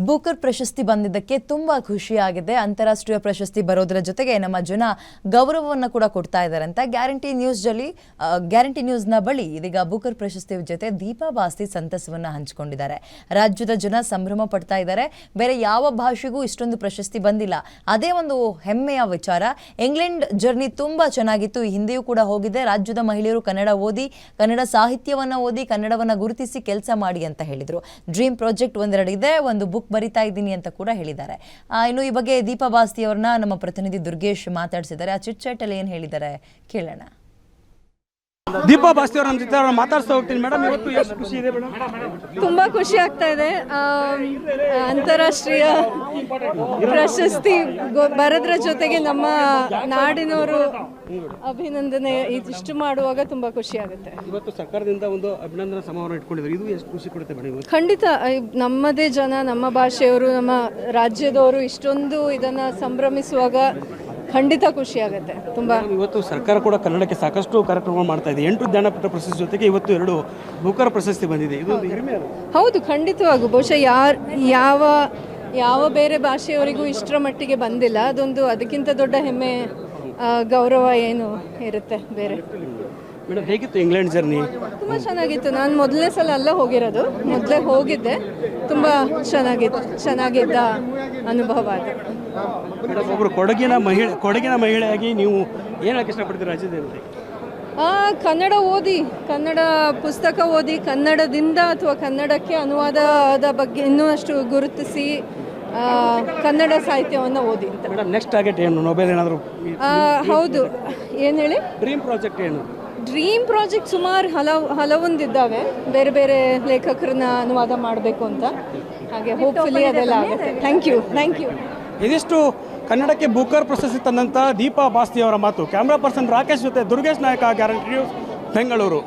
Booker ಪ್ರಶಸ್ತಿ ಬಂದಿದ್ದಕ್ಕೆ ತುಂಬಾ ಖುಷಿಯಾಗಿದೆ. ಅಂತಾರಾಷ್ಟ್ರೀಯ ಪ್ರಶಸ್ತಿ ಬರೋದರ ಜೊತೆಗೆ ನಮ್ಮ ಜನ ಗೌರವವನ್ನು ಕೂಡ ಕೊಡ್ತಾ ಇದ್ದಾರೆ ಅಂತ ಗ್ಯಾರಂಟಿ ನ್ಯೂಸ್ನ ಬಳಿ ಇದೀಗ ಬೂಕರ್ ಪ್ರಶಸ್ತಿ ಜೊತೆ ದೀಪಾ ಬಾಸ್ತಿ ಸಂತಸವನ್ನ ಹಂಚಿಕೊಂಡಿದ್ದಾರೆ. ರಾಜ್ಯದ ಜನ ಸಂಭ್ರಮ ಪಡ್ತಾ ಇದ್ದಾರೆ. ಬೇರೆ ಯಾವ ಭಾಷೆಗೂ ಇಷ್ಟೊಂದು ಪ್ರಶಸ್ತಿ ಬಂದಿಲ್ಲ, ಅದೇ ಒಂದು ಹೆಮ್ಮೆಯ ವಿಚಾರ. ಇಂಗ್ಲೆಂಡ್ ಜರ್ನಿ ತುಂಬಾ ಚೆನ್ನಾಗಿತ್ತು, ಹಿಂದೆಯೂ ಕೂಡ ಹೋಗಿದೆ. ರಾಜ್ಯದ ಮಹಿಳೆಯರು ಕನ್ನಡ ಓದಿ, ಕನ್ನಡ ಸಾಹಿತ್ಯವನ್ನ ಓದಿ, ಕನ್ನಡವನ್ನ ಗುರುತಿಸಿ ಕೆಲಸ ಮಾಡಿ ಅಂತ ಹೇಳಿದ್ರು. ಡ್ರೀಮ್ ಪ್ರಾಜೆಕ್ಟ್ ಒಂದೆರಡು ಇದೆ, ಒಂದು ಬುಕ್ ಬರಿತಾ ಇದ್ದೀನಿ ಅಂತ ಕೂಡ ಹೇಳಿದ್ದಾರೆ. ಇನ್ನು ಈ ಬಗ್ಗೆ ದೀಪಾ ಬಾಸ್ತಿ ಅವರನ್ನ ನಮ್ಮ ಪ್ರತಿನಿಧಿ ದುರ್ಗೇಶ್ ಮಾತಾಡ್ಸಿದ್ದಾರೆ. ಆ ಚಿಟ್ ಅಲ್ಲಿ ಏನ್ ಹೇಳಿದ್ದಾರೆ ಕೇಳೋಣ. ದೀಪಾ ಬಾಸ್ತಿ ಅವರ ಜೊತೆ ಮಾತಾಡ್ತಾ ಹೋಗ್ತೀನಿ. ಮೇಡಮ್, ಇವತ್ತು ಎಷ್ಟು ಖುಷಿ ಇದೆ ಮೇಡಮ್? ತುಂಬಾ ಖುಷಿ ಆಗ್ತಾ ಇದೆ. ಅಂತಾರಾಷ್ಟ್ರೀಯ ಪ್ರಶಸ್ತಿ ಬರೋದ್ರ ಜೊತೆಗೆ ನಮ್ಮ ನಾಡಿನವರು ಅಭಿನಂದನೆ ಇದಿಷ್ಟು ಮಾಡುವಾಗ ತುಂಬಾ ಖುಷಿ ಆಗುತ್ತೆ. ಇವತ್ತು ಸರ್ಕಾರದಿಂದ ಒಂದು ಅಭಿನಂದನಾ ಸಮಾರಂಭ ಇಟ್ಕೊಂಡಿದ್ದಾರೆ, ಇದು ಎಷ್ಟು ಖುಷಿ ಕೊಡುತ್ತೆ ಮೇಡಮ್? ಖಂಡಿತ ನಮ್ಮದೇ ಜನ, ನಮ್ಮ ಭಾಷೆಯವರು, ನಮ್ಮ ರಾಜ್ಯದವರು ಇಷ್ಟೊಂದು ಇದನ್ನ ಸಂಭ್ರಮಿಸುವಾಗ ಖಂಡಿತ ಖುಷಿ ಆಗುತ್ತೆ. ತುಂಬಾ ಇವತ್ತು ಸರ್ಕಾರ ಕೂಡ ಕನ್ನಡಕ್ಕೆ ಸಾಕಷ್ಟು ಕಾರ್ಯಕ್ರಮ ಮಾಡ್ತಾ ಇದೆ. 8 ಜ್ಞಾನಪೀಠ ಪ್ರಶಸ್ತಿ ಜೊತೆಗೆ ಇವತ್ತು 2 ಬೂಕರ್ ಪ್ರಶಸ್ತಿ ಬಂದಿದೆ. ಇದು ಹೌದು, ಖಂಡಿತವಾಗೂ ಬಹುಶಃ ಯಾವ ಬೇರೆ ಭಾಷೆಯವರಿಗೂ ಇಷ್ಟರ ಮಟ್ಟಿಗೆ ಬಂದಿಲ್ಲ. ಅದಕ್ಕಿಂತ ದೊಡ್ಡ ಹೆಮ್ಮೆ, ಗೌರವ ಏನು ಇರುತ್ತೆ ಬೇರೆ. ಮೇಡಮ್, ಹೇಗಿತ್ತು ಇಂಗ್ಲೆಂಡ್ ಜರ್ನಿ? ತುಂಬ ಚೆನ್ನಾಗಿತ್ತು. ನಾನು ಮೊದಲನೇ ಸಲ ಅಲ್ಲ ಹೋಗಿರೋದು, ಮೊದಲೇ ಹೋಗಿದ್ದೆ. ತುಂಬ ಚೆನ್ನಾಗಿದ್ದ ಅನುಭವ ಅದು. ಮೇಡಮ್, ಒಬ್ಬರು ಕೊಡಗಿನ ಮಹಿಳೆಯಾಗಿ ನೀವು ಏನಕ್ಕೆ ಇಷ್ಟಪಡ್ತೀರಿ ರಾಜ್ಯದಲ್ಲಿ? ಕನ್ನಡ ಓದಿ, ಕನ್ನಡ ಪುಸ್ತಕ ಓದಿ, ಕನ್ನಡದಿಂದ ಅಥವಾ ಕನ್ನಡಕ್ಕೆ ಅನುವಾದದ ಬಗ್ಗೆ ಇನ್ನೂ ಅಷ್ಟು ಗುರುತಿಸಿ ಕನ್ನಡ ಸಾಹಿತ್ಯವನ್ನು ಓದಿ ಅಂತ. ಮೇಡಮ್, ನೆಕ್ಸ್ಟ್ ಟಾರ್ಗೆಟ್ ಏನು? ನೊಬೆಲ್ ಏನಾದರೂ? ಹೌದು, ಏನು ಹೇಳಿ? ಡ್ರೀಮ್ ಪ್ರಾಜೆಕ್ಟ್ ಏನು? ಡ್ರೀಮ್ ಪ್ರಾಜೆಕ್ಟ್ ಸುಮಾರು ಹಲವೊಂದಿದ್ದಾವೆ. ಬೇರೆ ಬೇರೆ ಲೇಖಕರನ್ನ ಅನುವಾದ ಮಾಡಬೇಕು ಅಂತ. ಹಾಗೆ ಹೋಪ್ಫುಲಿ ಅದೆಲ್ಲ ಆಗುತ್ತೆ. Thank you. ಇದಿಷ್ಟು ಕನ್ನಡಕ್ಕೆ ಬೂಕರ್ ಪ್ರಶಸ್ತಿ ತಂದಂಥ ದೀಪಾ ಬಾಸ್ತಿ ಅವರ ಮಾತು. ಕ್ಯಾಮ್ರಾ ಪರ್ಸನ್ ರಾಕೇಶ್ ಜೊತೆ ದುರ್ಗೇಶ್ ನಾಯಕ, ಗ್ಯಾರಂಟಿ ನ್ಯೂಸ್, ಬೆಂಗಳೂರು.